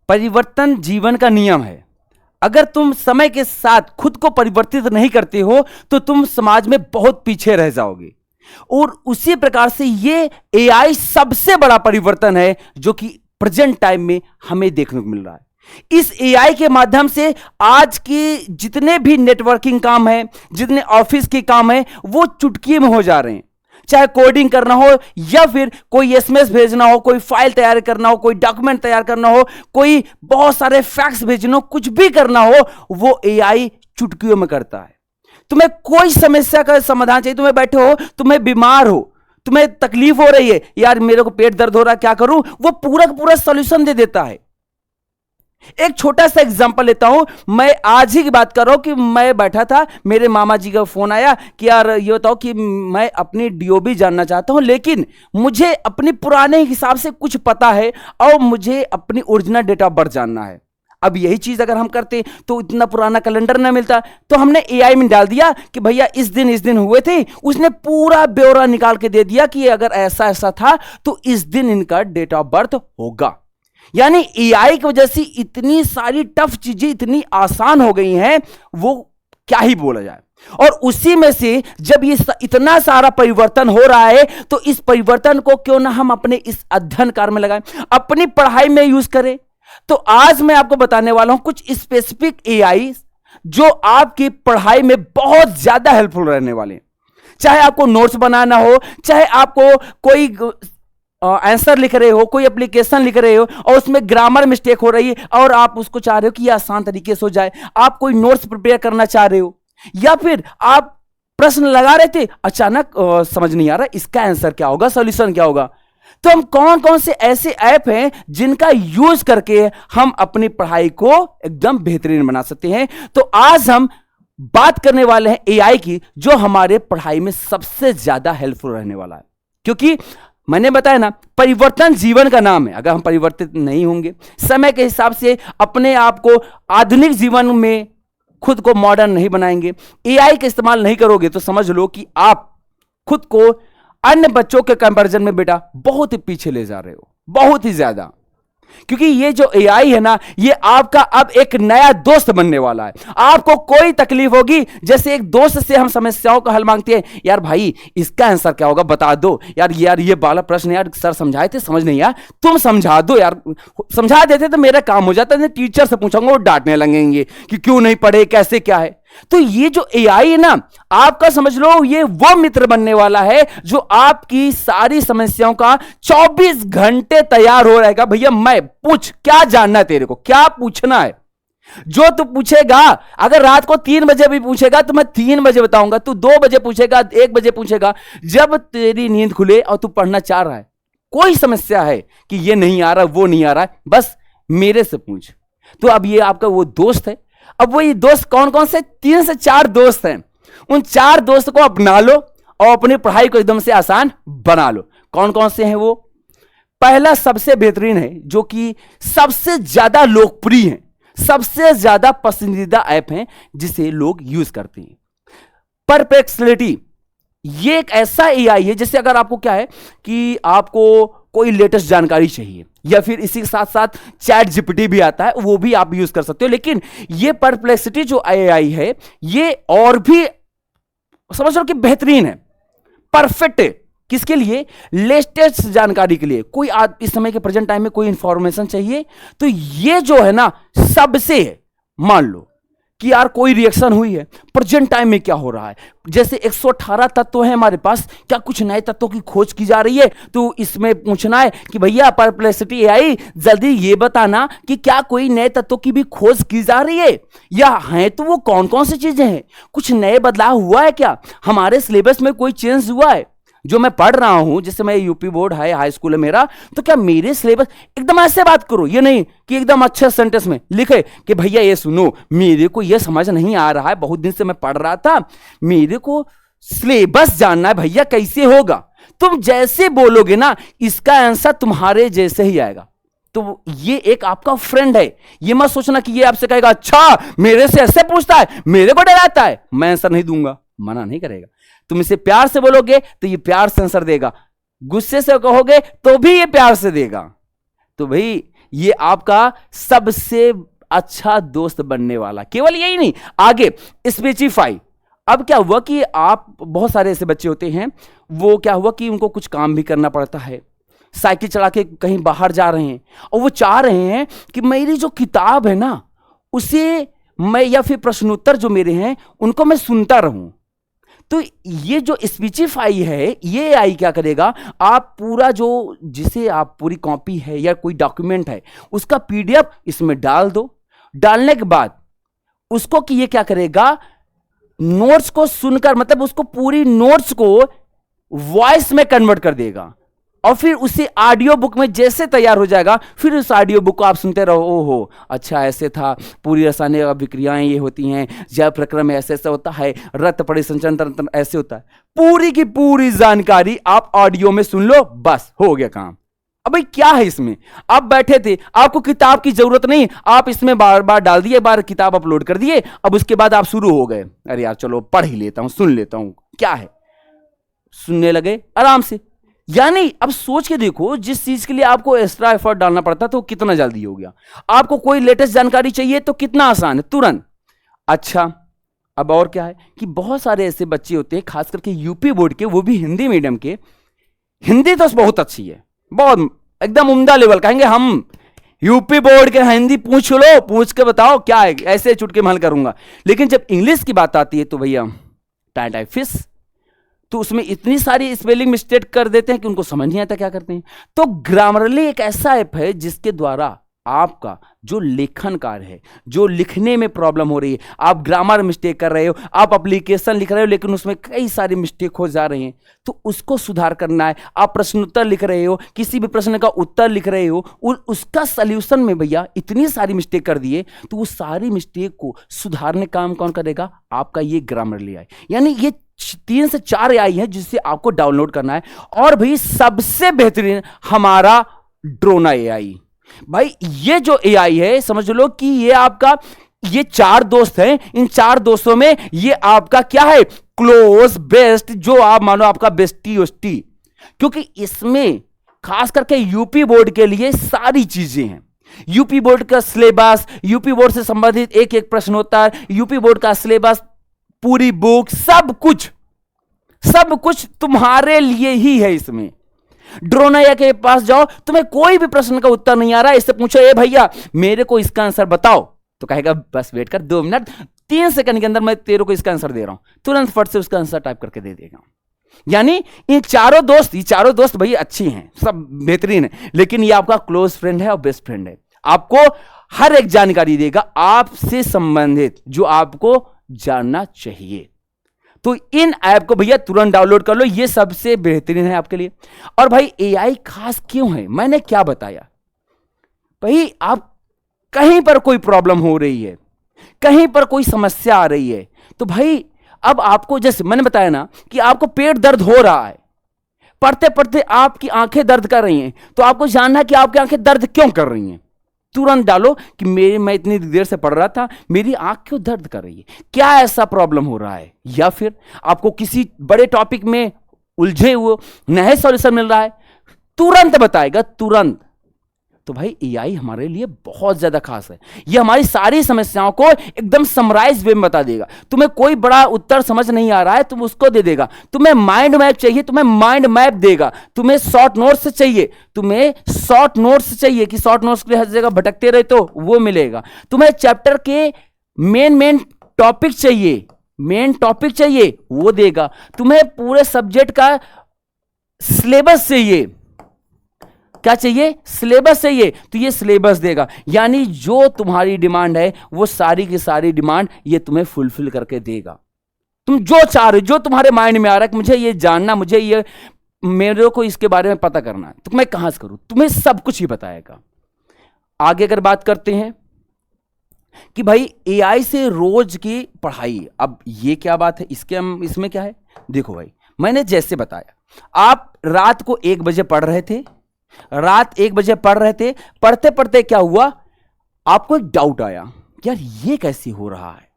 परिवर्तन जीवन का नियम है। अगर तुम समय के साथ खुद को परिवर्तित नहीं करते हो तो तुम समाज में बहुत पीछे रह जाओगे। और उसी प्रकार से ये एआई सबसे बड़ा परिवर्तन है जो कि प्रेजेंट टाइम में हमें देखने को मिल रहा है। इस एआई के माध्यम से आज के जितने भी नेटवर्किंग काम है, जितने ऑफिस के काम है, वो चुटकी में हो जा रहे हैं। चाहे कोडिंग करना हो या फिर कोई एसएमएस भेजना हो, कोई फाइल तैयार करना हो, कोई डॉक्यूमेंट तैयार करना हो, कोई बहुत सारे फैक्स भेजना हो, कुछ भी करना हो, वो एआई चुटकियों में करता है। तुम्हें कोई समस्या का समाधान चाहिए, तुम्हें बैठे हो, तुम्हें बीमार हो, तुम्हें तकलीफ हो रही है, यार मेरे को पेट दर्द हो रहा है, क्या करूं, वो पूरा का पूरा सॉल्यूशन दे देता है। एक छोटा सा एग्जांपल लेता हूं। मैं आज ही की बात कर रहा हूं कि मैं बैठा था, मेरे मामा जी का फोन आया कि यार ये बताओ कि मैं अपनी डीओबी जानना चाहता हूं, लेकिन मुझे अपने पुराने हिसाब से कुछ पता है और मुझे अपनी ओरिजिनल डेट ऑफ बर्थ जानना है। अब यही चीज अगर हम करते तो इतना पुराना कैलेंडर ना मिलता। तो हमने एआई में डाल दिया कि भैया इस दिन हुए थे, उसने पूरा ब्यौरा निकाल के दे दिया कि अगर ऐसा ऐसा था तो इस दिन इनका डेट ऑफ बर्थ होगा। यानी एआई की वजह से इतनी सारी टफ चीजें इतनी आसान हो गई हैं, वो क्या ही बोला जाए। और उसी में से जब ये इतना सारा परिवर्तन हो रहा है तो इस परिवर्तन को क्यों ना हम अपने इस अध्ययन कार्य में लगाएं, अपनी पढ़ाई में यूज करें। तो आज मैं आपको बताने वाला हूं कुछ स्पेसिफिक एआई जो आपकी पढ़ाई में बहुत ज्यादा हेल्पफुल रहने वाले हैं। चाहे आपको नोट्स बनाना हो, चाहे आपको कोई आंसर लिख रहे हो, कोई एप्लीकेशन लिख रहे हो और उसमें ग्रामर मिस्टेक हो रही है और आप उसको चाह रहे हो कि ये आसान तरीके से हो जाए, आप कोई नोट्स प्रिपेयर करना चाह रहे हो, या फिर आप प्रश्न लगा रहे थे, अचानक समझ नहीं आ रहा इसका आंसर क्या होगा, सॉल्यूशन क्या होगा। तो हम कौन कौन से ऐसे ऐप हैं जिनका यूज करके हम अपनी पढ़ाई को एकदम बेहतरीन बना सकते हैं। तो आज हम बात करने वाले हैं एआई की, जो हमारे पढ़ाई में सबसे ज्यादा हेल्पफुल रहने वाला है। क्योंकि मैंने बताया ना, परिवर्तन जीवन का नाम है। अगर हम परिवर्तित नहीं होंगे, समय के हिसाब से अपने आप को आधुनिक जीवन में खुद को मॉडर्न नहीं बनाएंगे, एआई का इस्तेमाल नहीं करोगे, तो समझ लो कि आप खुद को अन्य बच्चों के कंपैरिजन में बेटा बहुत ही पीछे ले जा रहे हो, बहुत ही ज्यादा। क्योंकि ये जो एआई है ना, ये आपका अब एक नया दोस्त बनने वाला है। आपको कोई तकलीफ होगी, जैसे एक दोस्त से हम समस्याओं का हल मांगते हैं, यार भाई इसका आंसर क्या होगा बता दो, यार ये वाला प्रश्न यार सर समझाए थे समझ नहीं आया, तुम समझा दो यार। समझा देते तो मेरा काम हो जाता है, टीचर से पूछूंगा वो डांटने लगेंगे कि क्यों नहीं पढ़े, कैसे क्या है। तो ये जो एआई है ना, आपका समझ लो ये वो मित्र बनने वाला है जो आपकी सारी समस्याओं का 24 घंटे तैयार हो रहेगा। भैया मैं पूछ, क्या जानना है तेरे को, क्या पूछना है, जो तू पूछेगा। अगर रात को 3 बजे भी पूछेगा तो मैं 3 बजे बताऊंगा, तू 2 बजे पूछेगा, 1 बजे पूछेगा, जब तेरी नींद खुले और तू पढ़ना चाह रहा है, कोई समस्या है कि ये नहीं आ रहा, वो नहीं आ रहा है, बस मेरे से पूछ। तो अब ये आपका वो दोस्त है। अब वो ये दोस्त कौन कौन से, 3 से 4 दोस्त हैं। उन 4 दोस्त को अपना लो और अपनी पढ़ाई को एकदम से आसान बना लो। कौन कौन से हैं वो? पहला सबसे बेहतरीन है, जो कि सबसे ज्यादा लोकप्रिय है, सबसे ज्यादा पसंदीदा ऐप है जिसे लोग यूज करते हैं, परप्लेक्सिटी। ये एक ऐसा एआई है, जैसे अगर आपको क्या है कि आपको कोई लेटेस्ट जानकारी चाहिए, या फिर इसी के साथ साथ चैट जीपीटी भी आता है, वो भी आप यूज कर सकते हो। लेकिन ये परप्लेक्सिटी जो एआई है, ये और भी समझ लो कि बेहतरीन है, परफेक्ट है। किसके लिए? लेटेस्ट जानकारी के लिए। कोई इस समय के प्रेजेंट टाइम में कोई इंफॉर्मेशन चाहिए तो ये जो है ना सबसे, मान लो कि यार कोई रिएक्शन हुई है, प्रेजेंट टाइम में क्या हो रहा है, जैसे 118 तत्व है हमारे पास, क्या कुछ नए तत्वों की खोज की जा रही है, तो इसमें पूछना है कि भैया परप्लेक्सिटी एआई जल्दी ये बताना कि क्या कोई नए तत्वों की भी खोज की जा रही है, या है तो वो कौन कौन सी चीजें हैं, कुछ नए बदलाव हुआ है, क्या हमारे सिलेबस में कोई चेंज हुआ है। जो मैं पढ़ रहा हूं, जैसे मैं यूपी बोर्ड है, हाई स्कूल है मेरा, तो क्या मेरे सिलेबस, एकदम ऐसे बात करो, ये नहीं कि एकदम अच्छे सेंटेंस में लिखे कि भैया ये सुनो, मेरे को ये समझ नहीं आ रहा है, बहुत दिन से मैं पढ़ रहा था, मेरे को सिलेबस जानना है भैया, कैसे होगा। तुम जैसे बोलोगे ना, इसका आंसर तुम्हारे जैसे ही आएगा। तो ये एक आपका फ्रेंड है। ये मत सोचना कि ये आपसे कहेगा अच्छा मेरे से ऐसे पूछता है, मेरे को डराता है, मैं आंसर नहीं दूंगा, मना नहीं करेगा। तुम इसे प्यार से बोलोगे तो ये प्यार से आंसर देगा, गुस्से से कहोगे तो भी ये प्यार से देगा। तो भाई ये आपका सबसे अच्छा दोस्त बनने वाला। केवल यही नहीं, आगे स्पेसिफाई। अब क्या हुआ कि आप, बहुत सारे ऐसे बच्चे होते हैं, वो क्या हुआ कि उनको कुछ काम भी करना पड़ता है, साइकिल चला के कहीं बाहर जा रहे हैं और वो चाह रहे हैं कि मेरी जो किताब है ना उसे मैं, या फिर प्रश्नोत्तर जो मेरे हैं उनको मैं सुनता रहूं। तो ये जो स्पीचिफाई है, ये AI क्या करेगा, आप पूरा जो, जिसे आप पूरी कॉपी है या कोई डॉक्यूमेंट है उसका PDF इसमें डाल दो। डालने के बाद उसको कि ये क्या करेगा, नोट्स को सुनकर, मतलब उसको पूरी नोट्स को वॉइस में कन्वर्ट कर देगा और फिर उसी ऑडियो बुक में जैसे तैयार हो जाएगा, फिर उस ऑडियो बुक को आप सुनते रहो। ओहो अच्छा ऐसे था, पूरी रासायनिक अभिक्रियाएं ये होती हैं, जैव प्रक्रम में ऐसे ऐसा होता है, रक्त परिसंचरण तंत्र ऐसे होता है, पूरी की पूरी जानकारी आप ऑडियो में सुन लो, बस हो गया काम। अब भाई क्या है इसमें, आप बैठे थे, आपको किताब की जरूरत नहीं, आप इसमें बार बार डाल दिए, बार किताब अपलोड कर दिए, अब उसके बाद आप शुरू हो गए, अरे यार चलो पढ़ ही लेता हूं, सुन लेता हूं, क्या है, सुनने लगे आराम से। यानी अब सोच के देखो, जिस चीज के लिए आपको एक्स्ट्रा एफर्ट डालना पड़ता तो कितना जल्दी हो गया। आपको कोई लेटेस्ट जानकारी चाहिए तो कितना आसान है, तुरंत। अच्छा अब और क्या है कि बहुत सारे ऐसे बच्चे होते हैं, खास करके यूपी बोर्ड के, वो भी हिंदी मीडियम के, हिंदी तो बहुत अच्छी है, बहुत एकदम उम्दा लेवल, कहेंगे हम यूपी बोर्ड के हिंदी पूछ लो, पूछ के बताओ क्या है, ऐसे चुटके में हल करूंगा। लेकिन जब इंग्लिश की बात आती है तो भैया टाइम फिश, तो उसमें इतनी सारी स्पेलिंग मिस्टेक कर देते हैं कि उनको समझ नहीं आता क्या करते हैं। तो ग्रामरली एक ऐसा ऐप है जिसके द्वारा आपका जो लेखन कार्य है, जो लिखने में प्रॉब्लम हो रही है, आप ग्रामर मिस्टेक कर रहे हो, आप एप्लीकेशन लिख रहे हो लेकिन उसमें कई सारी मिस्टेक हो जा रही हैं, तो उसको सुधार करना है। आप प्रश्नोत्तर लिख रहे हो, किसी भी प्रश्न का उत्तर लिख रहे हो, उसका सल्यूशन में भैया इतनी सारी मिस्टेक कर दिए, तो वो सारी मिस्टेक को सुधारने का काम कौन करेगा, आपका ये ग्रामरली AI। यानी ये 3 से 4 AI है जिससे आपको डाउनलोड करना है। और भाई सबसे बेहतरीन हमारा ड्रोना AI। भाई ये जो AI है, समझ लो कि ये आपका, ये 4 दोस्त हैं, इन 4 दोस्तों में ये आपका क्या है, क्लोज बेस्ट, जो आप मानो आपका बेस्टी ओस्टी, क्योंकि इसमें खास करके यूपी बोर्ड के लिए सारी चीजें हैं। यूपी बोर्ड का सिलेबस, यूपी बोर्ड से संबंधित एक एक प्रश्नोत्तर, यूपी बोर्ड का सिलेबस, पूरी बुक, सब कुछ तुम्हारे लिए ही है इसमें। ड्रोना AI के पास जाओ, तुम्हें कोई भी प्रश्न का उत्तर नहीं आ रहा है, इससे पूछो ए भैया मेरे को इसका आंसर बताओ, तो कहेगा बस वेट कर 2 मिनट, 3 सेकंड के अंदर मैं तेरे को इसका आंसर दे रहा हूं, तुरंत फट से उसका आंसर टाइप करके दे देगा। यानी ये चारों दोस्त भैया अच्छी हैं, सब बेहतरीन है, लेकिन ये आपका क्लोज फ्रेंड है और बेस्ट फ्रेंड है। आपको हर एक जानकारी देगा आपसे संबंधित जो आपको जानना चाहिए। तो इन ऐप को भैया तुरंत डाउनलोड कर लो, ये सबसे बेहतरीन है आपके लिए। और भाई AI खास क्यों है, मैंने क्या बताया, भाई आप कहीं पर कोई प्रॉब्लम हो रही है, कहीं पर कोई समस्या आ रही है, तो भाई अब आपको, जैसे मैंने बताया ना कि आपको पेट दर्द हो रहा है, पढ़ते पढ़ते आपकी आंखें दर्द कर रही हैं, तो आपको जानना है कि आपकी आंखें दर्द क्यों कर रही हैं। तुरंत डालो कि मैं इतनी देर से पढ़ रहा था, मेरी आंख क्यों दर्द कर रही है, क्या ऐसा प्रॉब्लम हो रहा है, या फिर आपको किसी बड़े टॉपिक में उलझे हुए नए सॉल्यूशन मिल रहा है, तुरंत बताएगा, तुरंत। तो भाई AI हमारे लिए बहुत ज्यादा खास है, ये हमारी सारी समस्याओं को एकदम समराइज वे में बता देगा। तुम्हें कोई बड़ा उत्तर समझ नहीं आ रहा है, तुम उसको दे देगा। तुम्हें माइंड मैप चाहिए, तुम्हें माइंड मैप देगा। तुम्हें शॉर्ट नोट्स चाहिए, कि शॉर्ट नोट्स के हर जगह भटकते रहे, तो वो मिलेगा। तुम्हें चैप्टर के मेन टॉपिक चाहिए, वो देगा। तुम्हें पूरे सब्जेक्ट का सिलेबस चाहिए, क्या चाहिए, सिलेबस चाहिए, तो ये सिलेबस देगा। यानी जो तुम्हारी डिमांड है वो सारी की सारी डिमांड ये तुम्हें फुलफिल करके देगा। तुम जो चाह रहे हो, जो तुम्हारे माइंड में आ रहा है कि मुझे ये जानना, मुझे ये, मेरे को इसके बारे में पता करना है, तो मैं कहां से करूं, तुम्हें सब कुछ ही बताएगा। आगे अगर बात करते हैं कि भाई AI से रोज की पढ़ाई, अब ये क्या बात है, इसमें क्या है, देखो भाई मैंने जैसे बताया, आप रात को 1 बजे पढ़ रहे थे, पढ़ते पढ़ते क्या हुआ, आपको एक डाउट आया, यार ये कैसे हो रहा है,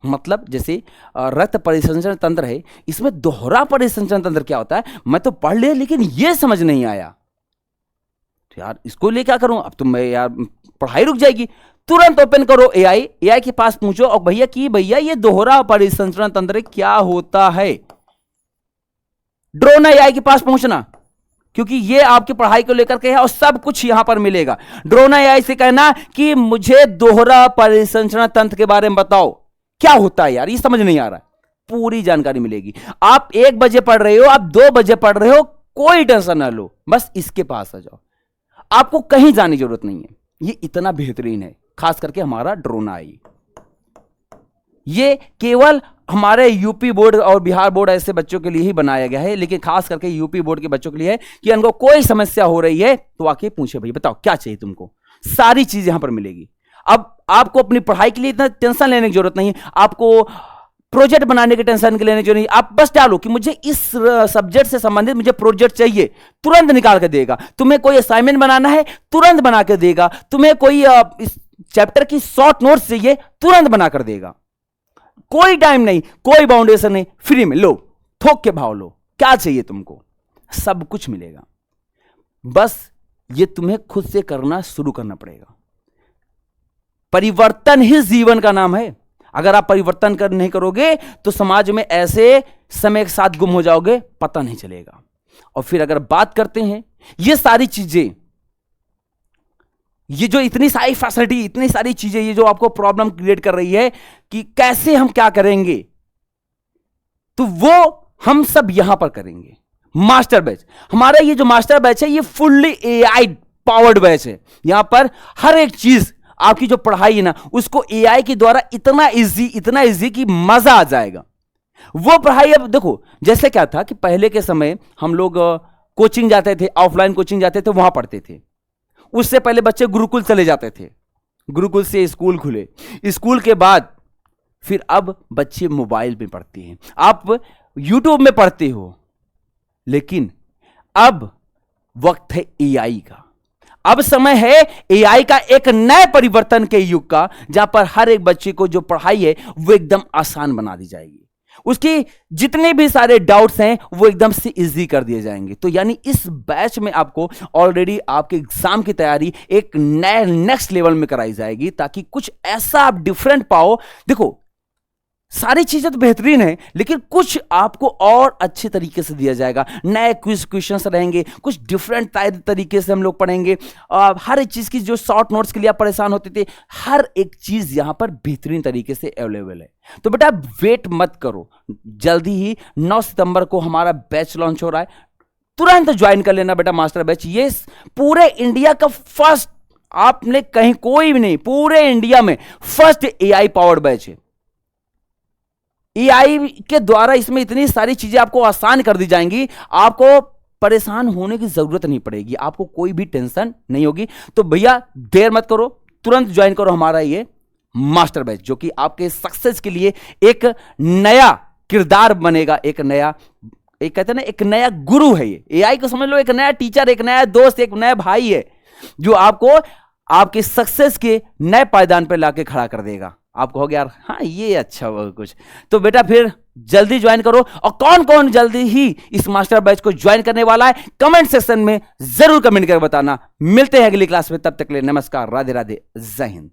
मतलब जैसे रक्त परिसंचरण तंत्र है, इसमें दोहरा परिसंचरण तंत्र क्या होता है, मैं तो पढ़ लिया लेकिन ये समझ नहीं आया। तो यार इसको ले क्या करूं, अब तो मैं यार पढ़ाई रुक जाएगी। तुरंत ओपन करो एआई, एआई के पास पूछो और भैया ये दोहरा परिसंचरण तंत्र क्या होता है। ड्रोन एआई के पास पहुंचना, क्योंकि ये आपकी पढ़ाई को लेकर के है और सब कुछ यहां पर मिलेगा। ड्रोन एआई से कहना कि मुझे दोहरा परिसंचरण तंत्र के बारे में बताओ क्या होता है यार, ये समझ नहीं आ रहा है, पूरी जानकारी मिलेगी। आप 1 बजे पढ़ रहे हो, आप 2 बजे पढ़ रहे हो, कोई टेंशन ना लो, बस इसके पास आ जाओ, आपको कहीं जाने की जरूरत नहीं है। ये इतना बेहतरीन है, खास करके हमारा ड्रोन एआई। ये केवल हमारे यूपी बोर्ड और बिहार बोर्ड ऐसे बच्चों के लिए ही बनाया गया है, लेकिन खास करके यूपी बोर्ड के बच्चों के लिए है कि उनको कोई समस्या हो रही है तो आके पूछे भाई बताओ क्या चाहिए तुमको, सारी चीज यहां पर मिलेगी। अब आपको अपनी पढ़ाई के लिए इतना टेंशन लेने की जरूरत नहीं, आपको प्रोजेक्ट बनाने के टेंशन के लेने की जरूरत नहीं। आप बस डालो कि मुझे इस सब्जेक्ट से संबंधित मुझे प्रोजेक्ट चाहिए, तुरंत निकाल के देगा। तुम्हें कोई असाइनमेंट बनाना है, तुरंत बना के देगा। तुम्हें कोई इस चैप्टर की शॉर्ट नोट्स चाहिए, तुरंत बनाकर देगा। कोई टाइम नहीं, कोई बाउंडेशन नहीं, फ्री में लो, थोक के भाव लो, क्या चाहिए तुमको, सब कुछ मिलेगा। बस ये तुम्हें खुद से करना शुरू करना पड़ेगा। परिवर्तन ही जीवन का नाम है। अगर आप परिवर्तन नहीं करोगे तो समाज में ऐसे समय के साथ गुम हो जाओगे, पता नहीं चलेगा। और फिर अगर बात करते हैं ये सारी चीजें, ये जो इतनी सारी फैसिलिटी, इतनी सारी चीजें, ये जो आपको प्रॉब्लम क्रिएट कर रही है कि कैसे हम क्या करेंगे, तो वो हम सब यहां पर करेंगे। मास्टर बैच, हमारा ये जो मास्टर बैच है ये फुल्ली एआई पावर्ड बैच है। यहां पर हर एक चीज आपकी जो पढ़ाई है ना, उसको एआई के द्वारा इतना इजी कि मजा आ जाएगा। वो पढ़ाई, अब देखो जैसे क्या था कि पहले के समय हम लोग कोचिंग जाते थे, ऑफलाइन कोचिंग जाते थे, वहां पढ़ते थे। उससे पहले बच्चे गुरुकुल चले जाते थे, गुरुकुल से स्कूल खुले, स्कूल के बाद फिर अब बच्चे मोबाइल में पढ़ते हैं, आप यूट्यूब में पढ़ते हो। लेकिन अब वक्त है एआई का, अब समय है एआई का, एक नए परिवर्तन के युग का, जहां पर हर एक बच्चे को जो पढ़ाई है वो एकदम आसान बना दी जाएगी। उसकी जितने भी सारे डाउट्स हैं वो एकदम से इजी कर दिए जाएंगे। तो यानी इस बैच में आपको ऑलरेडी आपके एग्जाम की तैयारी एक नए नेक्स्ट लेवल में कराई जाएगी, ताकि कुछ ऐसा आप डिफरेंट पाओ। देखो सारी चीजें तो बेहतरीन है, लेकिन कुछ आपको और अच्छे तरीके से दिया जाएगा। नए क्वेश्चंस रहेंगे, कुछ डिफरेंट तरीके से हम लोग पढ़ेंगे। हर एक चीज की जो शॉर्ट नोट्स के लिए आप परेशान होते थे, हर एक चीज यहां पर बेहतरीन तरीके से अवेलेबल है। तो बेटा वेट मत करो, जल्दी ही 9 सितंबर को हमारा बैच लॉन्च हो रहा है, तुरंत ज्वाइन कर लेना बेटा मास्टर बैच। ये पूरे इंडिया का फर्स्ट, आपने कहीं कोई भी नहीं, पूरे इंडिया में फर्स्ट एआई पावर्ड बैच है। एआई के द्वारा इसमें इतनी सारी चीजें आपको आसान कर दी जाएंगी, आपको परेशान होने की जरूरत नहीं पड़ेगी, आपको कोई भी टेंशन नहीं होगी। तो भैया देर मत करो, तुरंत ज्वाइन करो हमारा ये मास्टर बैच, जो कि आपके सक्सेस के लिए एक नया किरदार बनेगा, एक कहते हैं ना, एक नया गुरु है। ये एआई को समझ लो एक नया टीचर, एक नया दोस्त, एक नया भाई है, जो आपको आपके सक्सेस के नए पायदान पर लाके खड़ा कर देगा। आप कहोगे यार हाँ ये अच्छा होगा कुछ, तो बेटा फिर जल्दी ज्वाइन करो। और कौन कौन जल्दी ही इस मास्टर बैच को ज्वाइन करने वाला है, कमेंट सेक्शन में जरूर कमेंट करके बताना। मिलते हैं अगली क्लास में, तब तक के लिए नमस्कार, राधे राधे, जय हिंद।